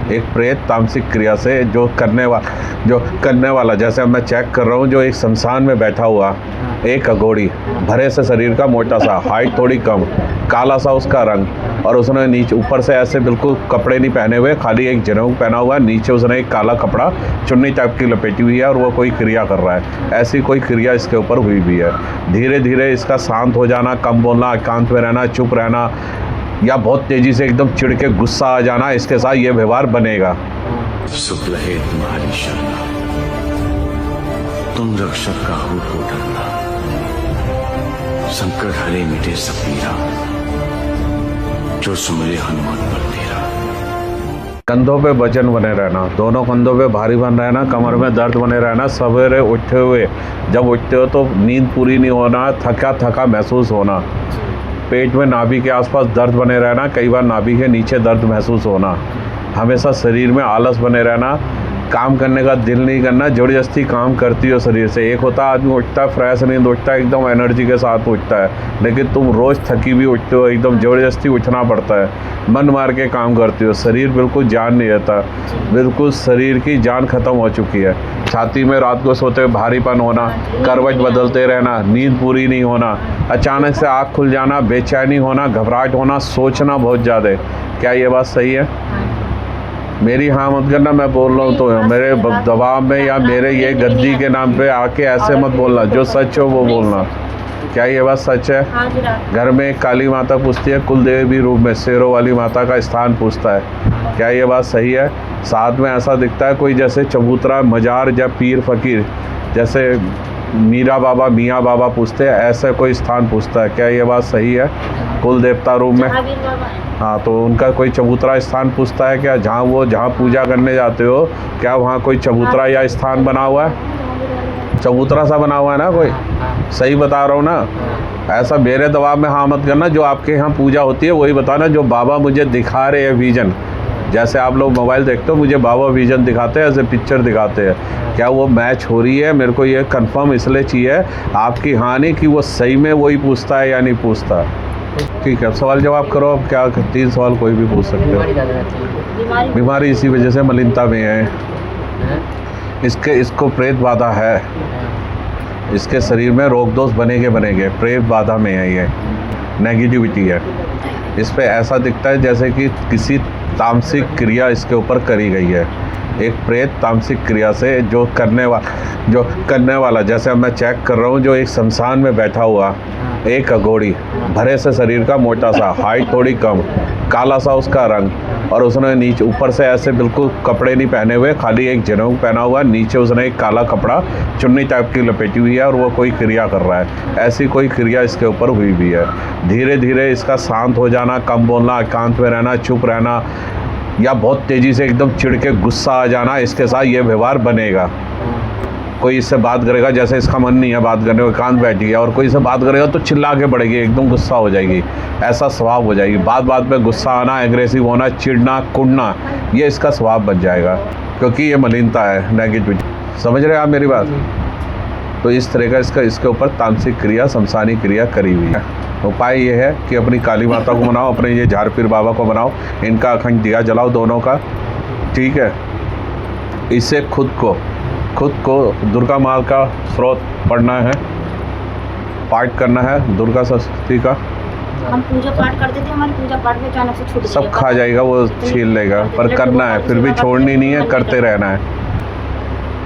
एक प्रेत तामसिक क्रिया से जो करने वाला जैसे मैं चेक कर रहा हूँ, जो एक शमशान में बैठा हुआ, एक अघोड़ी, भरे से शरीर का, मोटा सा, हाइट थोड़ी कम, काला सा उसका रंग, और उसने नीचे ऊपर से ऐसे बिल्कुल कपड़े नहीं पहने हुए, खाली एक जनेऊ पहना हुआ है, नीचे उसने एक काला कपड़ा चुन्नी टाइप की लपेटी हुई है और वो कोई क्रिया कर रहा है। ऐसी कोई क्रिया इसके ऊपर हुई भी है। धीरे धीरे इसका शांत हो जाना, कम बोलना, एकांत में रहना, चुप रहना, या बहुत तेजी से एकदम चिढ़ के गुस्सा आ जाना, इसके साथ ये व्यवहार बनेगा। सुख लहे तुम्हारी शरणा, तुम रक्षक का हो डरना, संकट हरे मिटे सब पीरा, जो सुमिरे हनुमान बल तेरा। कंधों पे वजन बने रहना, दोनों कंधों पे भारी बन रहना, कमर में दर्द बने रहना, सवेरे उठते हुए जब उठते हो तो नींद पूरी नहीं होना, थका थका महसूस होना, पेट में नाभि के आसपास दर्द बने रहना, कई बार नाभि के नीचे दर्द महसूस होना, हमेशा शरीर में आलस बने रहना, काम करने का दिल नहीं करना, जबरदस्ती काम करती हो शरीर से। एक होता आदमी उठता है फ्रेश नींद, उठता है एकदम एनर्जी के साथ उठता है, लेकिन तुम रोज़ थकी भी उठते हो, एकदम ज़बरदस्ती उठना पड़ता है, मन मार के काम करती हो, शरीर बिल्कुल जान नहीं रहता, बिल्कुल शरीर की जान ख़त्म हो चुकी है। छाती में रात को सोते हुए भारीपन होना, करवट बदलते रहना, नींद पूरी नहीं होना, अचानक से आँख खुल जाना, बेचैनी होना, घबराहट होना, सोचना बहुत ज़्यादा। क्या ये बात सही है? मेरी हाँ मत करना, मैं बोल रहा हूँ तो मेरे दबाव में या मेरे ये गद्दी के नाम पे आके ऐसे मत बोलना, जो सच हो वो बोलना। क्या ये बात सच है? घर में एक काली माता पूछती है, कुल देवी रूप में शेरों वाली माता का स्थान पूछता है। क्या ये बात सही है? साथ में ऐसा दिखता है कोई जैसे चबूतरा, मजार या पीर फकीर, जैसे मीरा बाबा, मियाँ बाबा पूछते हैं, ऐसे कोई स्थान पूछता है। क्या ये बात सही है? कुल देवता रूप में, हाँ, तो उनका कोई चबूतरा स्थान पूछता है क्या? जहाँ पूजा करने जाते हो, क्या वहाँ कोई चबूतरा या स्थान बना हुआ है? चबूतरा सा बना हुआ है ना कोई? सही बता रहा हूँ ना? ऐसा मेरे दबाव में हाँ मत करना। जो आपके यहाँ पूजा होती है वही बताना, जो बाबा मुझे दिखा रहे हैं विजन, जैसे आप लोग मोबाइल देखते हो, मुझे बाबा विजन दिखाते हैं, ऐसे पिक्चर दिखाते हैं, क्या वो मैच हो रही है? मेरे को ये कंफर्म इसलिए चाहिए आपकी हानि कि वो सही में वही पूछता है या नहीं पूछता। ठीक है, सवाल जवाब करो। अब क्या 3 सवाल कोई भी पूछ सकते हो। बीमारी इसी वजह से मलिनता में है, इसको प्रेत बाधा है, इसके शरीर में रोग दोष बनेंगे, प्रेत बाधा में है, ये नेगेटिविटी है। इस पे ऐसा दिखता है जैसे कि किसी तामसिक क्रिया इसके ऊपर करी गई है। एक प्रेत तामसिक क्रिया से जो करने वाला जैसे मैं चेक कर रहा हूँ, जो एक शमशान में बैठा हुआ, एक अघोड़ी, भरे से शरीर का, मोटा सा, हाइट थोड़ी कम, काला सा उसका रंग, और उसने नीचे ऊपर से ऐसे बिल्कुल कपड़े नहीं पहने हुए, खाली एक जनेऊ पहना हुआ है, नीचे उसने एक काला कपड़ा चुन्नी टाइप की लपेटी हुई है और वो कोई क्रिया कर रहा है। ऐसी कोई क्रिया इसके ऊपर हुई भी है। धीरे धीरे इसका शांत हो जाना, कम बोलना, एकांत में रहना, चुप रहना, या बहुत तेज़ी से एकदम चिढ़ के गुस्सा आ जाना, इसके साथ ये व्यवहार बनेगा। कोई इससे बात करेगा, जैसे इसका मन नहीं है बात करने को, एकांत बैठी है, और कोई इससे बात करेगा तो चिल्ला के पड़ेगी, एकदम गुस्सा हो जाएगी, ऐसा स्वभाव हो जाएगी। बात में गुस्सा आना, एग्रेसिव होना, चिढ़ना, कुड़ना, ये इसका स्वभाव बन जाएगा, क्योंकि ये मलिनता है, नेगेटिविटी। समझ रहे हैं आप मेरी बात? तो इस तरह का इसके ऊपर तामसिक क्रिया, शमशानी क्रिया करी हुई है। उपाय ये है कि अपनी काली माता को मनाओ, अपने ये झारपीर बाबा को मनाओ, इनका अखंड दिया जलाओ दोनों का, ठीक है। इससे खुद को दुर्गा माँ का स्रोत पढ़ना है, पाठ करना है दुर्गा सप्तशती का। हम पूजा पाठ करते थे, हमारी पूजा पाठ में अचानक से छूट सब खा जाएगा, वो छीन लेगा, पर करना है, फिर भी छोड़नी नहीं है, करते रहना है।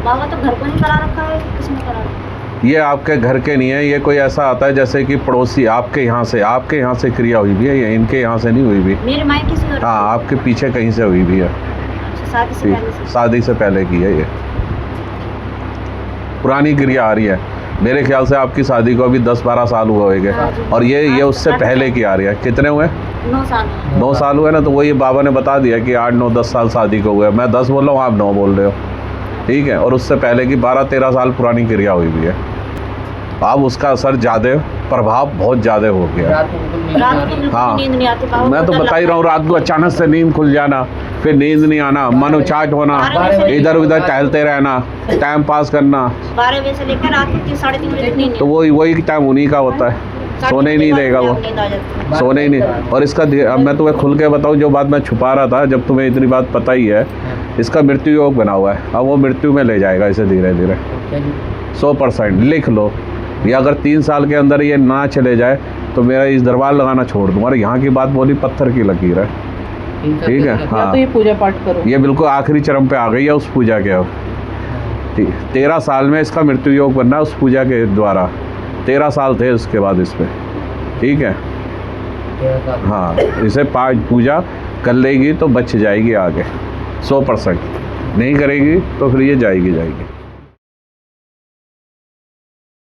बाबा तो घर को नहीं करा रखा है, किसने करा रखा? ये आपके घर के नहीं है, ये कोई ऐसा आता है जैसे कि पड़ोसी आपके यहाँ से क्रिया हुई भी है, ये इनके यहाँ से नहीं हुई भी। मेरे मायके से? हाँ, आपके पीछे कहीं से हुई भी है, शादी से पहले की है। ये पुरानी क्रिया आ रही है, मेरे ख्याल से आपकी शादी को अभी 10-12 साल हुए होंगे, और ये उससे पहले की आ रही है। कितने हुए? 9 साल हुए ना, तो वही बाबा ने बता दिया कि 8, 9, 10 साल शादी को हुए। मैं 10 बोल रहा हूँ, आप 9 बोल रहे हो, ठीक है। और उससे पहले की 12-13 साल पुरानी क्रिया हुई भी है। अब उसका असर ज़्यादा, प्रभाव बहुत ज़्यादा हो गया। हाँ, मैं तो बता ही रहा हूँ, रात को अचानक से नींद खुल जाना, फिर नींद नहीं आना, मन उचाट होना, इधर उधर टहलते रहना, टाइम पास करना। 12 बजे से लेकर रात को 3-3:30 बजे तक नींद। तो वही टाइम उन्हीं का होता है। सोने ही नहीं देगा वो, नींद आ जाती है। सोने ही नहीं। और इसका अब मैं तुम्हें खुल के बताऊं, जो बात मैं छुपा रहा था, जब तुम्हें इतनी बात पता ही है, इसका मृत्यु योग बना हुआ है। अब वो मृत्यु में ले जाएगा इसे धीरे धीरे, 100% लिख लो। या अगर 3 साल के अंदर ये ना चले जाए तो मेरा इस दरबार लगाना छोड़ दूंगा। और यहाँ की बात बोली, पत्थर की लकीर है, ठीक है। हाँ, तो ये पूजा पाठ करो। ये बिल्कुल आखिरी चरम पे आ गई है उस पूजा के। अब 13 साल में इसका मृत्यु योग बनना है उस पूजा के द्वारा। 13 साल थे उसके बाद इसमें, ठीक है। हाँ, इसे 5 पूजा कर लेगी तो बच जाएगी आगे 100%। नहीं करेगी तो फिर ये जाएगी।